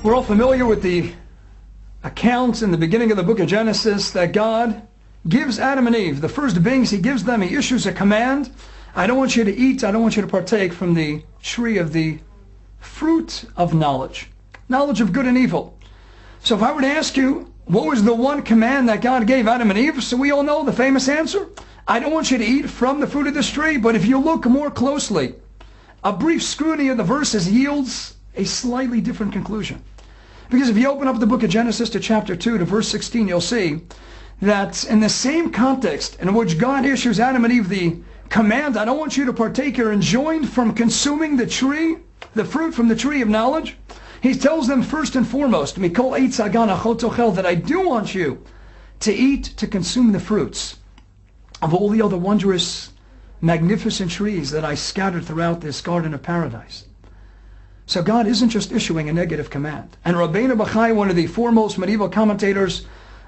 We're all familiar with the accounts in the beginning of the book of Genesis that God gives Adam and Eve, the first beings, he gives them, he issues a command. I don't want you to eat, I don't want you to partake from the tree of the fruit of knowledge. Knowledge of good and evil. So if I were to ask you, what was the one command that God gave Adam and Eve? So we all know the famous answer. I don't want you to eat from the fruit of this tree, but if you look more closely, a brief scrutiny of the verses yields a slightly different conclusion. Because if you open up the book of Genesis to chapter 2 to verse 16, you'll see that in the same context in which God issues Adam and Eve the command, I don't want you to partake, you're enjoined from consuming the tree, the fruit from the tree of knowledge. He tells them first and foremost, that I do want you to eat, to consume the fruits of all the other wondrous, magnificent trees that I scattered throughout this garden of paradise. So God isn't just issuing a negative command. And Rabbeinu Bachai, one of the foremost medieval commentators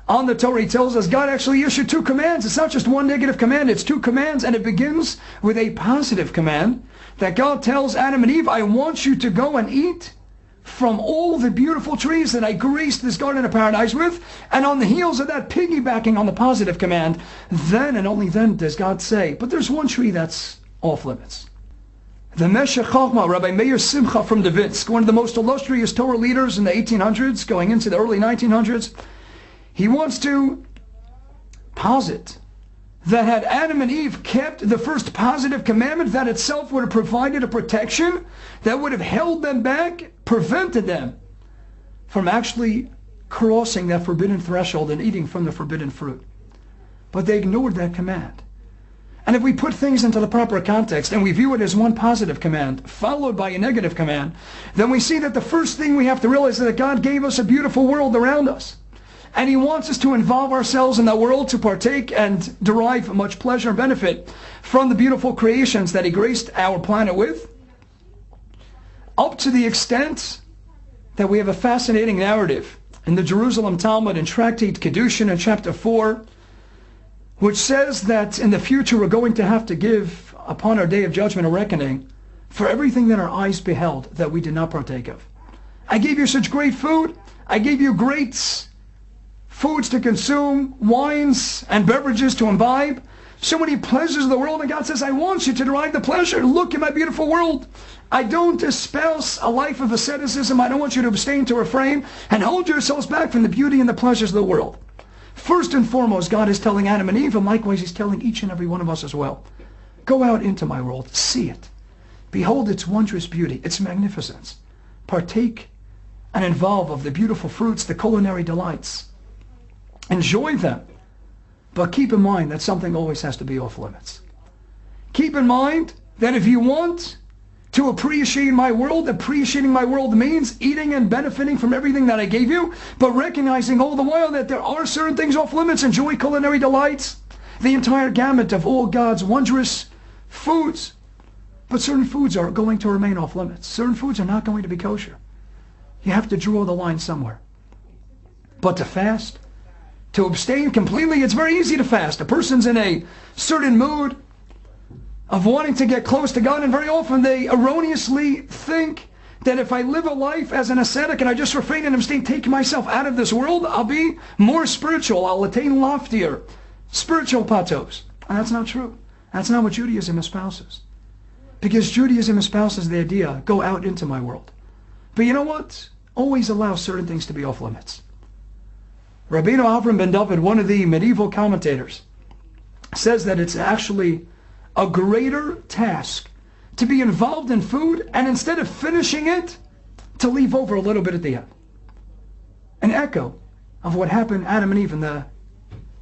on the Torah, he tells us God actually issued two commands. It's not just one negative command, it's two commands, and it begins with a positive command that God tells Adam and Eve, I want you to go and eat from all the beautiful trees that I graced this garden of paradise with. And on the heels of that, piggybacking on the positive command, then and only then does God say, but there's one tree that's off limits. The Meshech Chochmah, Rabbi Meir Simcha from Davidsk, one of the most illustrious Torah leaders in the 1800s, going into the early 1900s, he wants to posit that had Adam and Eve kept the first positive commandment, that itself would have provided a protection that would have held them back, prevented them from actually crossing that forbidden threshold and eating from the forbidden fruit. But they ignored that command. And if we put things into the proper context and we view it as one positive command followed by a negative command, then we see that the first thing we have to realize is that God gave us a beautiful world around us. And he wants us to involve ourselves in that world, to partake and derive much pleasure and benefit from the beautiful creations that he graced our planet with, up to the extent that we have a fascinating narrative in the Jerusalem Talmud in Tractate Kedushin in chapter 4, which says that in the future we're going to have to give, upon our day of judgment, a reckoning for everything that our eyes beheld that we did not partake of. I gave you such great food. I gave you great foods to consume, wines and beverages to imbibe, so many pleasures of the world, and God says, I want you to derive the pleasure. Look at my beautiful world. I don't espouse a life of asceticism. I don't want you to abstain, to refrain, and hold yourselves back from the beauty and the pleasures of the world. First and foremost, God is telling Adam and Eve, and likewise he's telling each and every one of us as well. Go out into my world, see it. Behold its wondrous beauty, its magnificence. Partake and involve of the beautiful fruits, the culinary delights. Enjoy them. But keep in mind that something always has to be off limits. Keep in mind that if you want to appreciate my world, appreciating my world means eating and benefiting from everything that I gave you, but recognizing all the while that there are certain things off limits. Enjoy culinary delights, the entire gamut of all God's wondrous foods. But certain foods are going to remain off limits. Certain foods are not going to be kosher. You have to draw the line somewhere. But to fast, to abstain completely, it's very easy to fast. A person's in a certain mood of wanting to get close to God, and very often they erroneously think that if I live a life as an ascetic and I just refrain and abstain, take myself out of this world, I'll be more spiritual, I'll attain loftier spiritual plateaus. And that's not true. That's not what Judaism espouses. Because Judaism espouses the idea, go out into my world. But you know what? Always allow certain things to be off limits. Rabbeinu Avram ben David, one of the medieval commentators, says that it's actually a greater task to be involved in food and instead of finishing it, to leave over a little bit at the end. An echo of what happened to Adam and Eve in the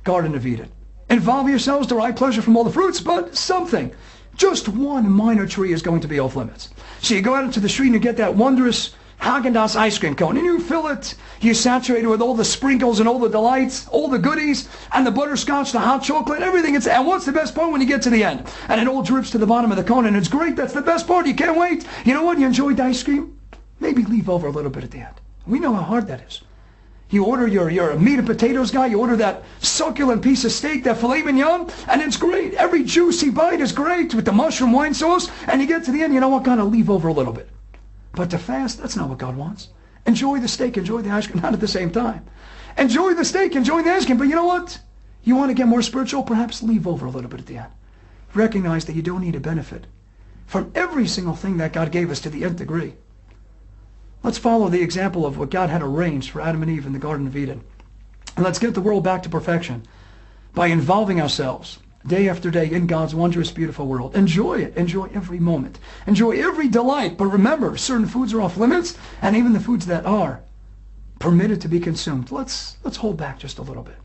Garden of Eden. Involve yourselves, derive pleasure from all the fruits, but something, just one minor tree is going to be off limits. So you go out into the street and you get that wondrous Haagen-Dazs ice cream cone, and you fill it, you saturate it with all the sprinkles and all the delights, all the goodies, and the butterscotch, the hot chocolate, everything. And what's the best part? When you get to the end, and it all drips to the bottom of the cone, and it's great. That's the best part. You can't wait. You know what? You enjoyed the ice cream? Maybe leave over a little bit at the end. We know how hard that is. You order your meat and potatoes guy, you order that succulent piece of steak, that filet mignon, and it's great. Every juicy bite is great with the mushroom wine sauce, and you get to the end, you know what? Gotta leave over a little bit. But to fast, that's not what God wants. Enjoy the steak, enjoy the ice cream, not at the same time. Enjoy the steak, enjoy the ice cream, but you know what? You want to get more spiritual? Perhaps leave over a little bit at the end. Recognize that you don't need to benefit from every single thing that God gave us to the nth degree. Let's follow the example of what God had arranged for Adam and Eve in the Garden of Eden. And let's get the world back to perfection by involving ourselves day after day in God's wondrous, beautiful world. Enjoy it. Enjoy every moment. Enjoy every delight. But remember, certain foods are off limits, and even the foods that are permitted to be consumed. Let's hold back just a little bit.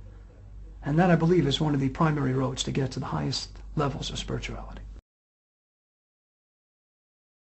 And that, I believe, is one of the primary roads to get to the highest levels of spirituality.